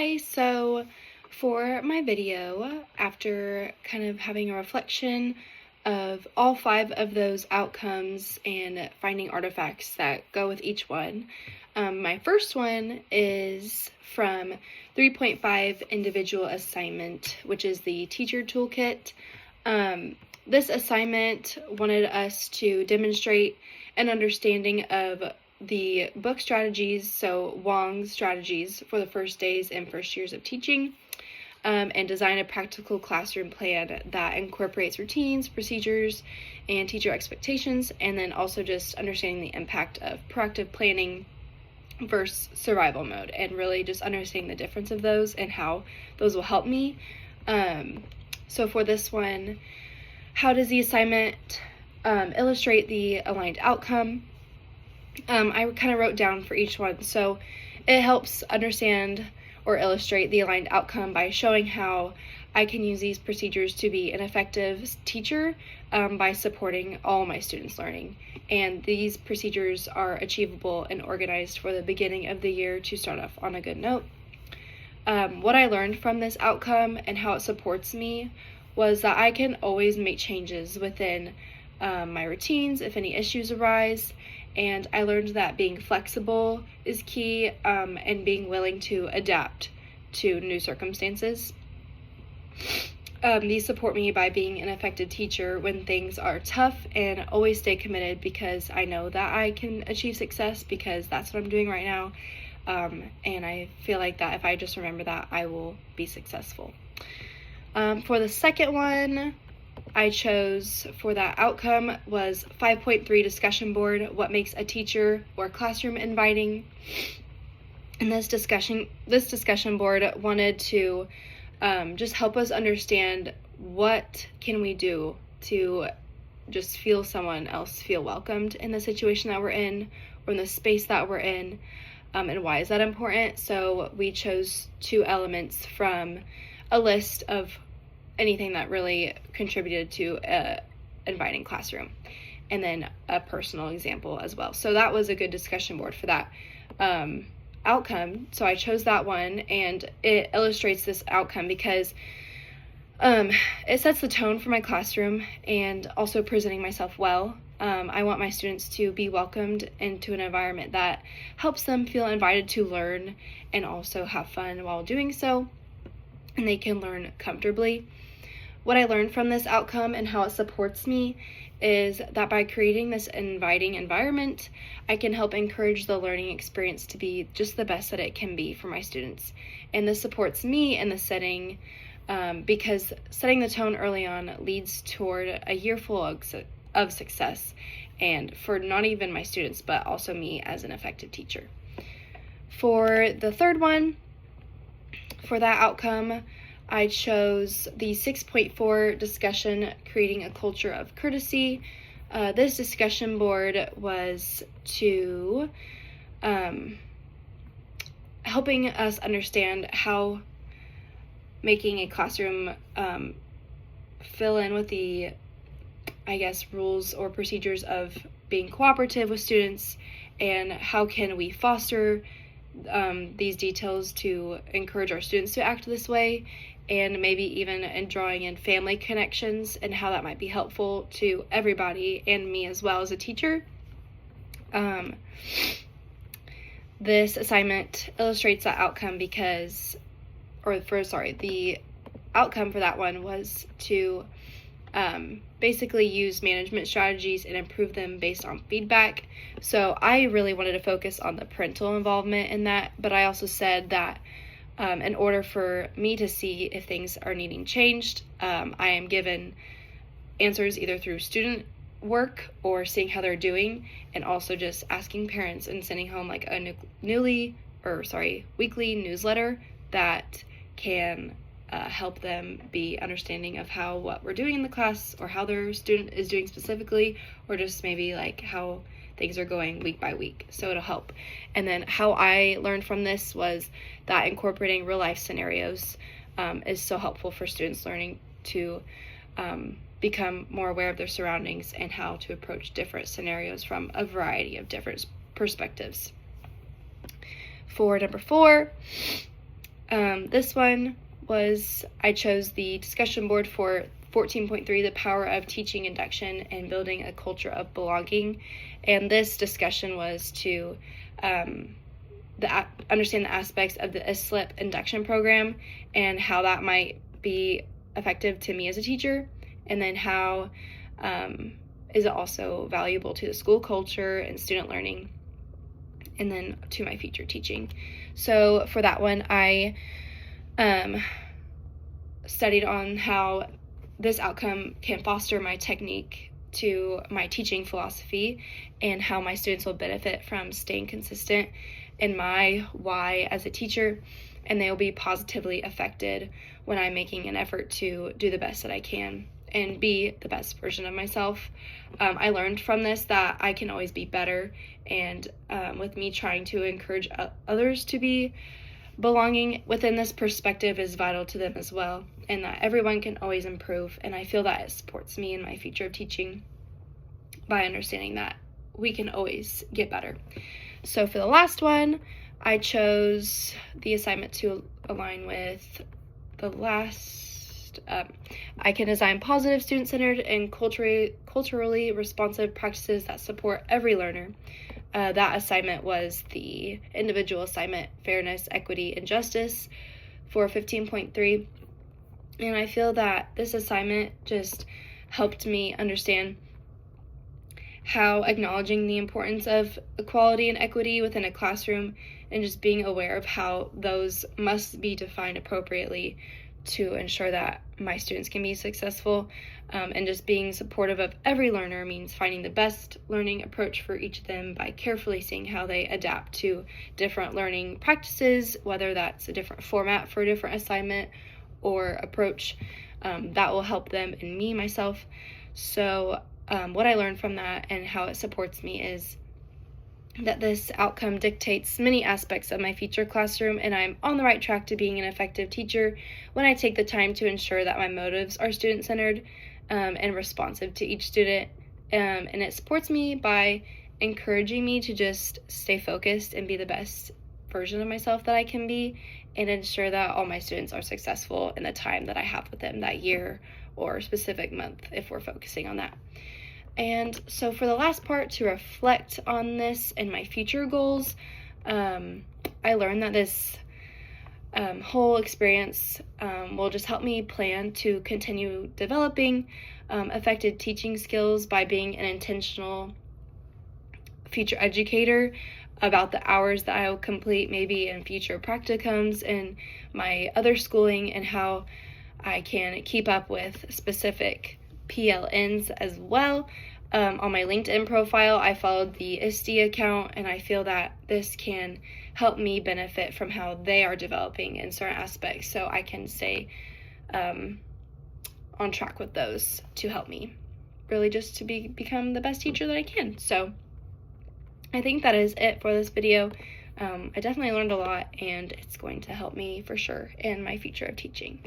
Hi, so for my video, after kind of having a reflection of all 5 of those outcomes and finding artifacts that go with each one, my first one is from 3.5 individual assignment, which is the teacher toolkit. This assignment wanted us to demonstrate an understanding of the book strategies, so Wong's strategies for the first days and first years of teaching, and design a practical classroom plan that incorporates routines, procedures, and teacher expectations, and then also just understanding the impact of proactive planning versus survival mode, and really just understanding the difference of those and how those will help me. So for this one, how does the assignment illustrate the aligned outcome? I kind of wrote down for each one. So it helps understand or illustrate the aligned outcome by showing how I can use these procedures to be an effective teacher by supporting all my students' learning. And these procedures are achievable and organized for the beginning of the year to start off on a good note. What I learned from this outcome and how it supports me was that I can always make changes within my routines if any issues arise. And I learned that being flexible is key, and being willing to adapt to new circumstances. These support me by being an effective teacher when things are tough, and always stay committed because I know that I can achieve success because that's what I'm doing right now. And I feel like that if I just remember that, I will be successful. For the second one, I chose for that outcome was 5.3 discussion board, what makes a teacher or classroom inviting. And this discussion board wanted to just help us understand what can we do to just feel someone else feel welcomed in the situation that we're in or in the space that we're in, and why is that important. So we chose 2 elements from a list of anything that really contributed to an inviting classroom, and then a personal example as well. So that was a good discussion board for that outcome. So I chose that one, and it illustrates this outcome because it sets the tone for my classroom and also presenting myself well. I want my students to be welcomed into an environment that helps them feel invited to learn and also have fun while doing so, and they can learn comfortably. What I learned from this outcome and how it supports me is that by creating this inviting environment, I can help encourage the learning experience to be just the best that it can be for my students. And this supports me in the setting because setting the tone early on leads toward a year full of success, and for not even my students, but also me as an effective teacher. For the third one, for that outcome, I chose the 6.4 discussion, creating a culture of courtesy. This discussion board was to helping us understand how making a classroom fill in with the, rules or procedures of being cooperative with students, and how can we foster these details to encourage our students to act this way, and maybe even in drawing in family connections and how that might be helpful to everybody and me as well as a teacher. This assignment illustrates that outcome the outcome for that one was to basically use management strategies and improve them based on feedback. So I really wanted to focus on the parental involvement in that, but I also said that in order for me to see if things are needing changed, I am given answers either through student work or seeing how they're doing, and also just asking parents and sending home like a weekly newsletter that can help them be understanding of what we're doing in the class, or how their student is doing specifically, or just maybe like how things are going week by week. So it'll help. And then how I learned from this was that incorporating real life scenarios is so helpful for students learning to become more aware of their surroundings and how to approach different scenarios from a variety of different perspectives. For number 4, This one was, I chose the discussion board for 14.3, the power of teaching induction and building a culture of belonging. And this discussion was to understand the aspects of the ISLIP induction program and how that might be effective to me as a teacher, and then how is it also valuable to the school culture and student learning, and then to my future teaching. So for that one, I studied on how this outcome can foster my technique to my teaching philosophy and how my students will benefit from staying consistent in my why as a teacher, and they will be positively affected when I'm making an effort to do the best that I can and be the best version of myself. I learned from this that I can always be better, and with me trying to encourage others to be belonging within this perspective is vital to them as well, and that everyone can always improve. And I feel that it supports me in my future of teaching by understanding that we can always get better. So for the last one, I chose the assignment to align with the last. I can design positive, student-centered, and culturally responsive practices that support every learner. That assignment was the individual assignment, Fairness, Equity, and Justice for 15.3. And I feel that this assignment just helped me understand how acknowledging the importance of equality and equity within a classroom and just being aware of how those must be defined appropriately to ensure that my students can be successful, and just being supportive of every learner means finding the best learning approach for each of them by carefully seeing how they adapt to different learning practices, whether that's a different format for a different assignment or approach that will help them and me, myself. So what I learned from that and how it supports me is that this outcome dictates many aspects of my future classroom, and I'm on the right track to being an effective teacher when I take the time to ensure that my motives are student-centered and responsive to each student. And it supports me by encouraging me to just stay focused and be the best version of myself that I can be, and ensure that all my students are successful in the time that I have with them that year or specific month if we're focusing on that. And so for the last part, to reflect on this and my future goals, I learned that this whole experience will just help me plan to continue developing effective teaching skills by being an intentional future educator about the hours that I will complete maybe in future practicums and my other schooling, and how I can keep up with specific PLNs as well. On my LinkedIn profile, I followed the ISTE account, and I feel that this can help me benefit from how they are developing in certain aspects, so I can stay on track with those to help me really just to become the best teacher that I can. So I think that is it for this video. I definitely learned a lot, and it's going to help me for sure in my future of teaching.